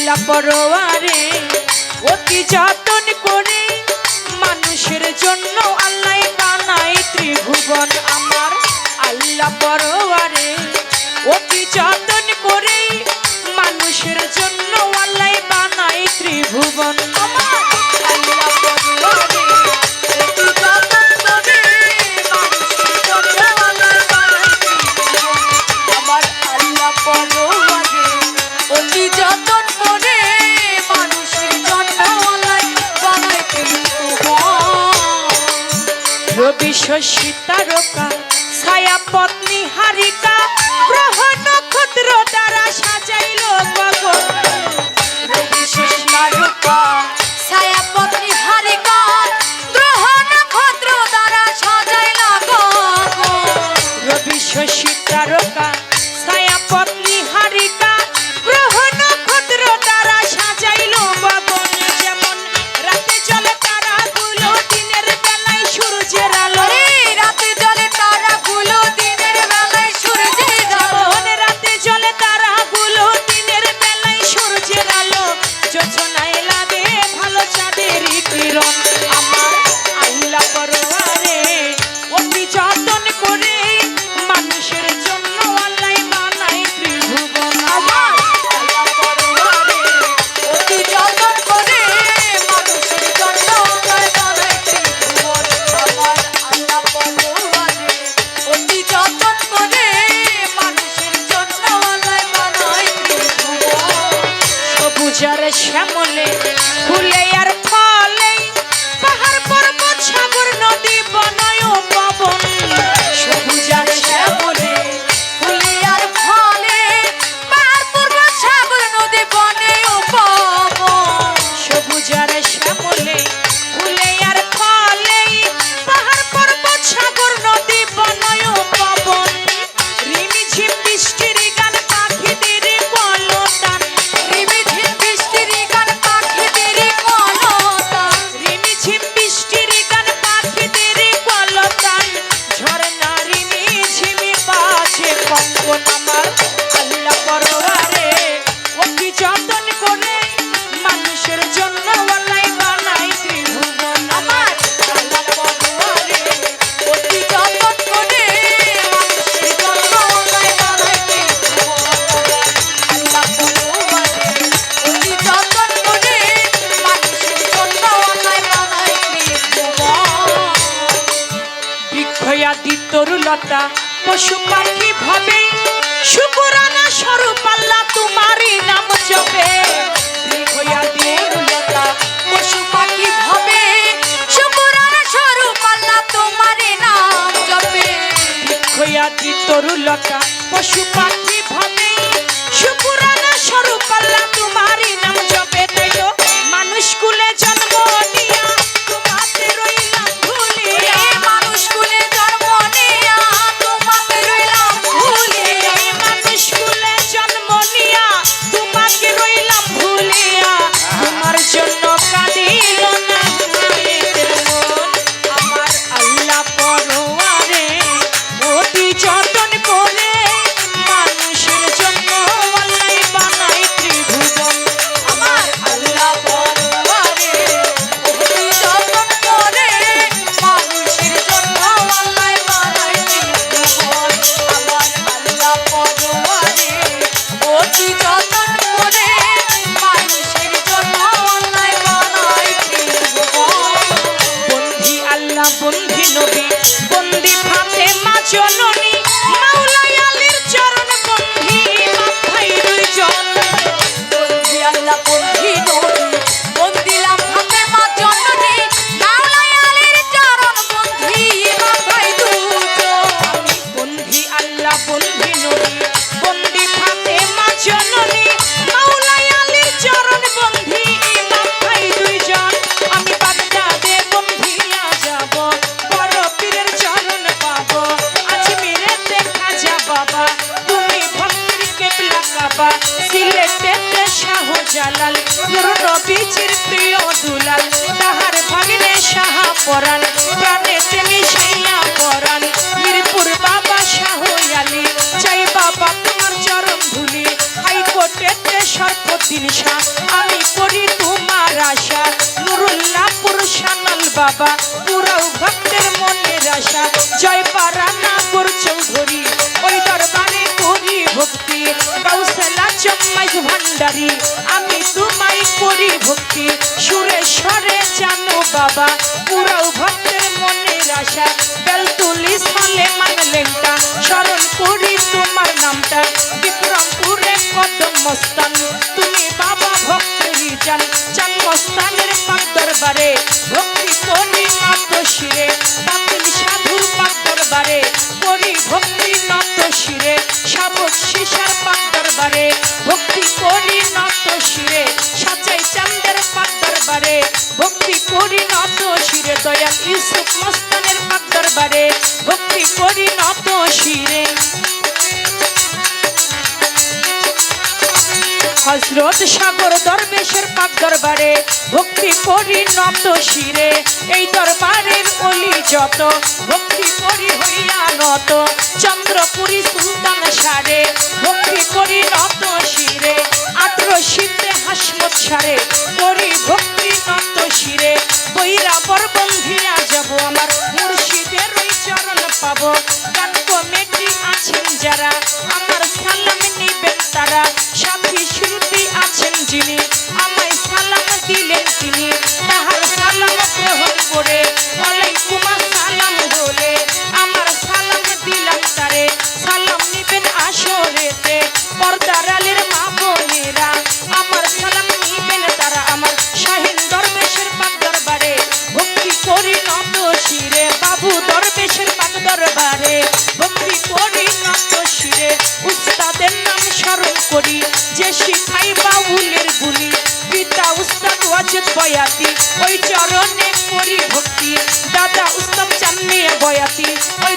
আল্লাহ পরোয়ারে অতি যতন করে মানুষের জন্য আল্লাহ বানাই ত্রিভুবন। আমার আল্লাহ পরোয়ারে অতি যতন করে মানুষের জন্য আল্লাহ বানাই ত্রিভুবন। আমার আল্লাহ পরোয়ারে অতি যতন করে মানুষের জন্য আল্লাহ বানাই ত্রিভুবন। আমার আল্লাহ পরোয়ারে অতি যতন করে মানুষের জন্য আল্লাহ বানাই ত্রিভুবন। রবি শশী তারকা ছায়া পত্নী হারিকা গ্রহ নক্ষত্র দ্বারা সাজাইল গগন। রবি শশী তারকা ছায়া পত্নী হারিকা গ্রহ নক্ষত্র দ্বারা সাজাইল গগন। রবি শশী তারকা ছায়া পত্নী হারিকা গ্রহ নক্ষত্র দ্বারা সাজাইল গগন। যেমন রাতে চলে তারাগুলো দিনের বেলায় সূর্যের আলো। রাতে চলে তারাগুলো দিনের বেলায় সূর্যের আলো। রাতে চলে তারাগুলো দিনের বেলায় সূর্যের আলো। যোছনায় লাগে ভালো চাঁদের কিরণ। আমার আল্লাহ পরোয়ারে অতি যতন করে মানুষের জন্য আল্লাহ বানাই ত্রিভুবন। আমার আল্লাহ পরোয়ারে অতি যতন করে মানুষের জন্য আল্লাহ বানাই ত্রিভুবন। আমার আল্লাহ পরোয়ারে অতি যতন করে মানুষের জন্য আল্লাহ বানাই ত্রিভুবন। সবুজ আর শ্যামলে ফুলে আর ফলে পাহাড় পর্বত সাগর নদী বনয় পবন। সবুজ আর শ্যামলে ফুলে আর ফলে পাহাড় পর্বত সাগর নদী বনয় পবন। সবুজ আর শ্যামলে ফুলে আর ফলে পাহাড় পর্বত সাগর নদী বনয় পবন। রিমিঝিম বৃষ্টির গান পাখিদের কলতান। রিমিঝিম বৃষ্টির গান পাখিদের কলতান। রিমিঝিম বৃষ্টির গান পাখিদের কলতান। ঝরনা রিমিঝিমি বাজে কঙ্কন। আমার আল্লাহ পরোয়ারে অতি যতন করে মানুষের জন্য আল্লাহ বানাই ত্রিভুবন। আমার আল্লাহ পরোয়ারে অতি যতন করে মানুষের জন্য আল্লাহ বানাই ত্রিভুবন। আল্লাহ পরোয়ারে অতি যতন করে মানুষের জন্য আল্লাহ বানাই ত্রিভুবন। বৃক্ষয়াদি তরুলতা পশু পাখি ভাবে শুকরানা স্বরূপ আল্লাহ তোমারই নাম জপে। বৃক্ষয়াদি তরুলতা পশু পাখি ভাবে শুকরানা স্বরূপ আল্লাহ তোমারই নাম জপে। বৃক্ষয়াদি তরুলতা পশু পাখি ভাবে শুকরানা স্বরূপ আল্লাহ তোমারই নাম জপে। তাই তো মানুষ কুলে জন্ম নিয়া তোমাতে রইলাম ভুলিয়া। মানুষ কুলে জন্ম নিয়া তোমাতে রইলাম ভুলিয়া। মানুষ কুলে জন্ম নিয়া তোমাকে রইলাম ভুলিয়া। তোমার জন্য কাঁদিল না মায়ের মন। আমার আল্লাহ পরোয়ারে অতি যতন করে মানুষের জন্য আল্লাহ বানাই ত্রিভুবন। আমার আল্লাহ পরোয়ারে অতি যতন করে মানুষের জন্য আল্লাহ বানাই ত্রিভুবন। আমার আল্লাহ পরোয়ারে অতি যতন করে মানুষের জন্য আল্লাহ বানাই ত্রিভুবন। বন্ধি আল্লাহ বন্ধি নবী বন্দি ফাতেমা জননী মাওলাই আলীর চরণ বন্ধি মাথায় দুইজন। বন্ধি আল্লাহ বন্ধি নবী বন্দিলাম ফাতেমা জননী মাওলাই আলীর চরণ বন্ধি মাথায় দুইজন। আমি বন্ধি আল্লাহ বন্ধি নবী বন্দি ফাতেমা জননী মাওলাই আলীর চরণ বন্ধি মাথায় দুইজন। আমি বাগদাদে বন্ধিয়া যাব বড় পীরের চরণ পাব। আজমিরে দেখা যা বাবা তুমি ভক্তির কেবলা কাবা। সিলেটেতে শাহজালাল মতিন শাহ আমি করি তোমার আশা নুরুল্লাহপুর শানল বাবা পুরাও ভক্তের মনের আশা জয় পারানাগর চৌধুরী ওই দরবারে করি ভক্তি গাউসেলা চম্মাইজ ভান্ডারী আমি তোমায় করি ভক্তি সুরেশ্বরে জানো বাবা পুরাও ভক্তের মনের আশা বেলতুলি সালে মানলেনটা স্মরণ করি তোমার নামটা বিক্রমপুরে কদম মস্তান তুমি বাবা ভক্তেরই জান চান মস্তানের পাক দরবারে ভক্তি করি নত শিরে বাতিল সাধুর পাক দরবারে করি ভক্তি নত শিরে শাবক শিশার পাক দরবারে ভক্তি করি নত শিরে সাজাই চান্দের পাক দরবারে ভক্তি করি নত শিরে দয়াল ইউসুফ মস্তানের পাক দরবারে ভক্তি করি নত শিরে হযরত সাগর দরবেশের পাক দরবারে ভক্তি করি নত শিরে এই দরবারের অলি যত ভক্তি করি হইয়া নত চন্দ্রপুরী সুলতান সারে ভক্তি করি নত শিরে 18 হাসমত সারে করি ভক্তি নত শিরে বৈরা বরবন্ধিয়া যাব আমার মুর্শিদের ওই চরণ পাবো গান কমিটি আছেন যারা আমার সালাম নিবেন তারা সাথী শ্রুতি আছেন যিনি আমায় সালাম দিলেন তিনি তাহার সালাম গ্রহণ করে ওয়ালাইকুম আসসালাম বলে আমার সালাম দিলাম তারে সালাম নিবেন আসরেতে পর্দার আলীর মা বোনেরা আমার সালাম নিবেন তারা আমার শাহিন দরবেশের পাক দরবারে ভক্তি করি নত শিরে বাবু দরবেশের পাক দরবারে ভক্তি করি নত শিরে উস্তাদের নাম স্মরণ করি যে শিখাই বাউলের বুলি পিতা উস্তাদ ওয়াজেদ বয়াতি ওই চরণে করি ভক্তি দাদা উস্তাদ চান্নিয়া বয়াতি ওই